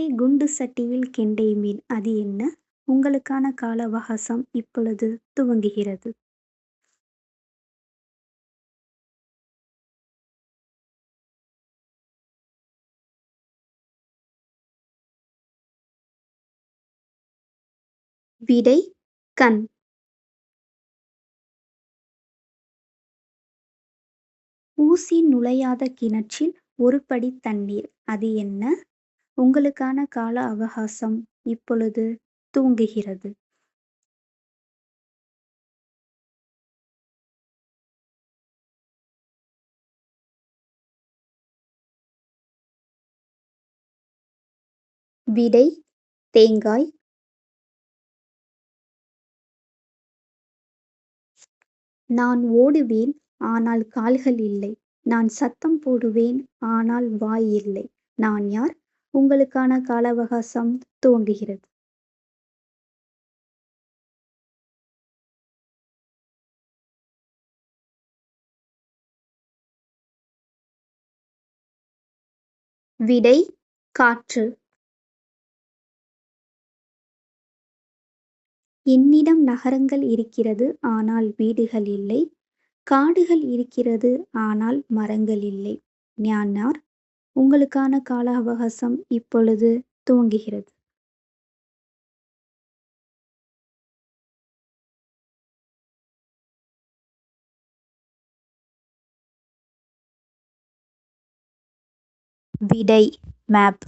"ஏலே குண்டு சட்டியில் கெண்டை மீன்" அது என்ன? உங்களுக்கான கால அவகாசம் இப்பொழுது துவங்குகிறது. விடை: கண். ஊசி நுழையாத கிணற்றில் ஒரு படி தண்ணீர் அது என்ன? உங்களுக்கான கால அவகாசம் இப்பொழுது துவங்குகிறது. விடை: தேங்காய். நான் ஓடுவேன், ஆனால் கால்கள் இல்லை. நான் சத்தம் போடுவேன், ஆனால் வாய் இல்லை. நான் யார்? உங்களுக்கான கால அவகாசம் துவங்குகிறது. விடை: காற்று. என்னிடம் நகரங்கள் இருக்கிறது, ஆனால் வீடுகள் இல்லை. காடுகள் இருக்கிறது, ஆனால் மரங்கள் இல்லை. நான் யார்? உங்களுக்கான கால அவகாசம் இப்பொழுது துவங்குகிறது. விடை: மேப்.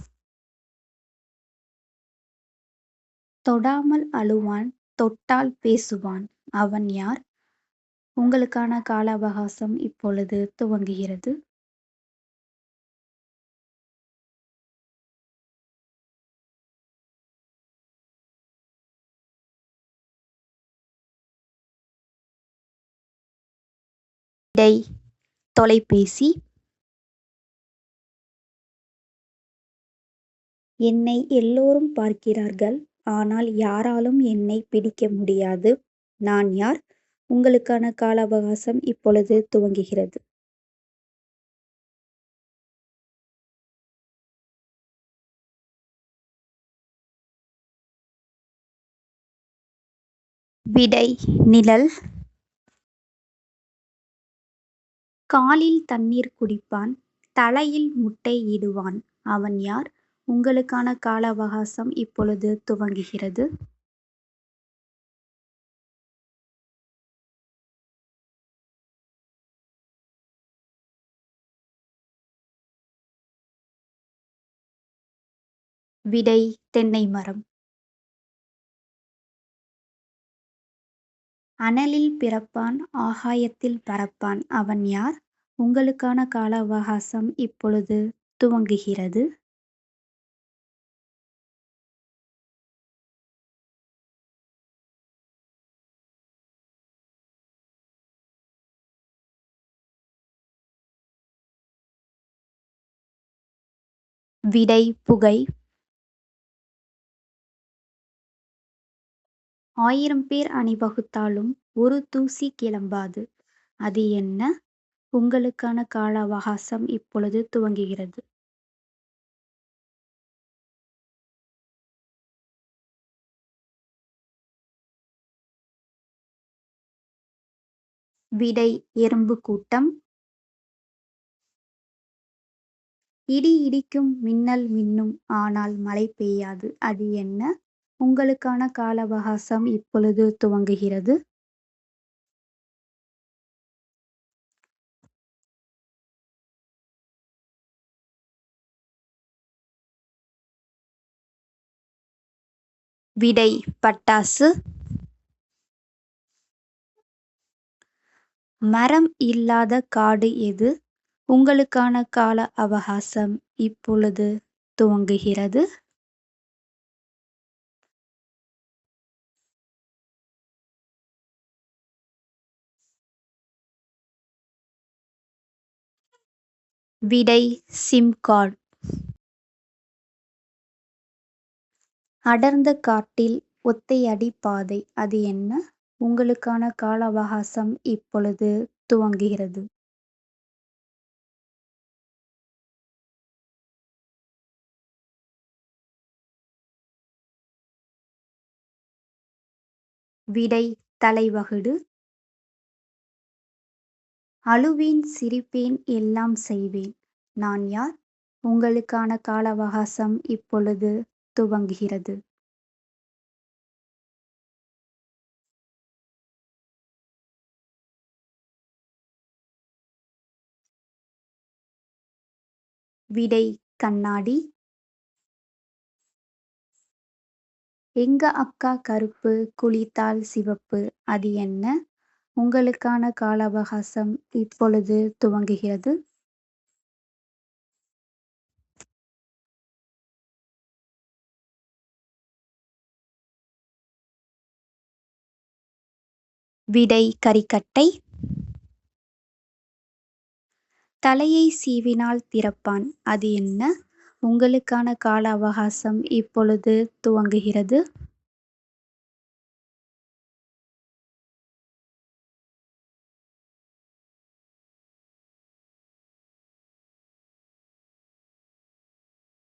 தொடாமல் அழுவான், தொட்டால் பேசுவான். அவன் யார்? உங்களுக்கான கால அவகாசம் இப்பொழுது துவங்குகிறது. விடை: தொலைபேசி. என்னை எல்லோரும் பார்க்கிறார்கள், ஆனால் யாராலும் என்னை பிடிக்க முடியாது. நான் யார்? உங்களுக்கான கால அவகாசம் இப்பொழுது துவங்குகிறது. விடை: நிழல். காலில் தண்ணீர் குடிப்பான், தலையில் முட்டை இடுவான். அவன் யார்? உங்களுக்கான கால அவகாசம் இப்பொழுது துவங்குகிறது. விடை: தென்னை மரம். அனலில் பிறப்பான், ஆகாயத்தில் பறப்பான். அவன் யார்? உங்களுக்கான கால அவகாசம் இப்பொழுது துவங்குகிறது. விடை: புகை. 1000 பேர் அணிவகுத்தாலும் ஒரு தூசி கிளம்பாது. அது என்ன? உங்களுக்கான கால அவகாசம் இப்பொழுது துவங்குகிறது. விடை: எறும்பு கூட்டம். இடி இடிக்கும், மின்னல் மின்னும், ஆனால் மழை பெய்யாது. அது என்ன? உங்களுக்கான கால அவகாசம் இப்பொழுது துவங்குகிறது. விடை: பட்டாசு. மரம் இல்லாத காடு எது? உங்களுக்கான கால அவகாசம் இப்பொழுது துவங்குகிறது. விடை: சிம்கார்ட். அடர்ந்த காட்டில் ஒத்தையடி பாதை அது என்ன? உங்களுக்கான கால அவகாசம் இப்பொழுது துவங்குகிறது. விடை தலைவகுடு. அழுவேன் சிரிப்பேன் எல்லாம் செய்வேன். நான் யார்? உங்களுக்கான கால அவகாசம் இப்பொழுது துவங்குகிறது. விடை கண்ணாடி. எங்க அக்கா கருப்பு குளித்தால் சிவப்பு, அது என்ன? உங்களுக்கான கால அவகாசம் இப்பொழுது துவங்குகிறது. விடை கரிக்கட்டை. தலையை சீவினால் திறப்பான், அது என்ன? உங்களுக்கான கால அவகாசம் இப்பொழுது துவங்குகிறது.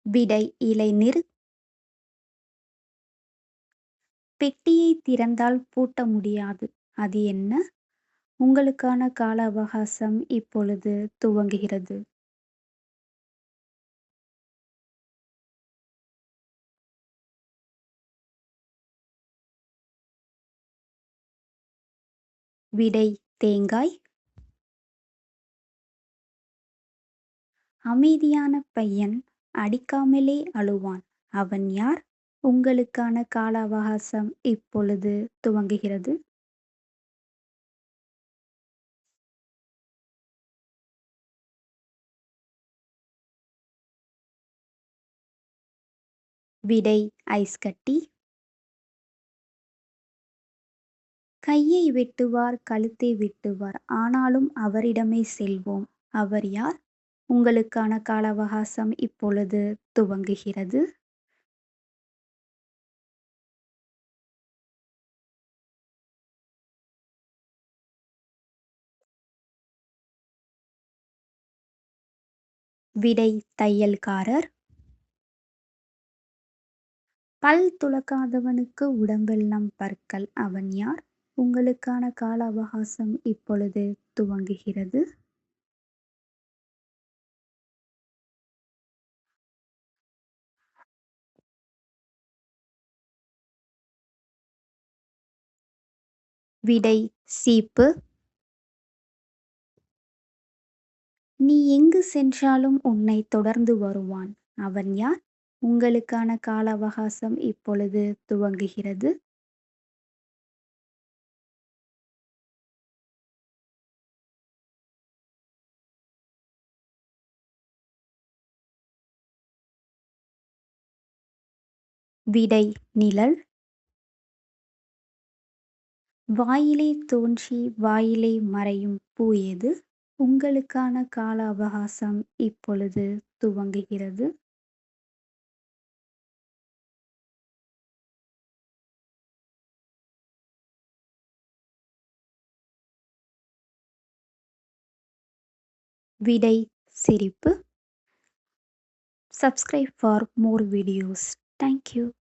விடை இலைநீர். பெட்டியை திறந்தால் பூட்ட முடியாது, அது என்ன? உங்களுக்கான கால அவகாசம் இப்பொழுது துவங்குகிறது. விடை தேங்காய். அமைதியான பையன் அடிக்காமலே அழுவான், அவன் யார்? உங்களுக்கான கால அவகாசம் இப்பொழுது துவங்குகிறது. விடை ஐஸ் கட்டி. கையை வெட்டுவார் கழுத்தை வெட்டுவார், ஆனாலும் அவரிடமே செல்வோம், அவர் யார்? உங்களுக்கான கால அவகாசம் இப்பொழுது துவங்குகிறது. விடை தையல்காரர். பல் துலக்காதவனுக்கு உடம்பெல்லாம் பற்கள், அவன் யார்? உங்களுக்கான கால அவகாசம் இப்பொழுது துவங்குகிறது. விடை சீப்பு. நீ எங்கு சென்றாலும் உன்னை தொடர்ந்து வருவான், அவன் யார்? உங்களுக்கான கால அவகாசம் இப்பொழுது துவங்குகிறது. விடை நிழல். வாயிலே தோன்றி வாயிலே மறையும் பூ எது? உங்களுக்கான கால அவகாசம் இப்பொழுது துவங்குகிறது. விடை சிரிப்பு. Subscribe for more videos. Thank you.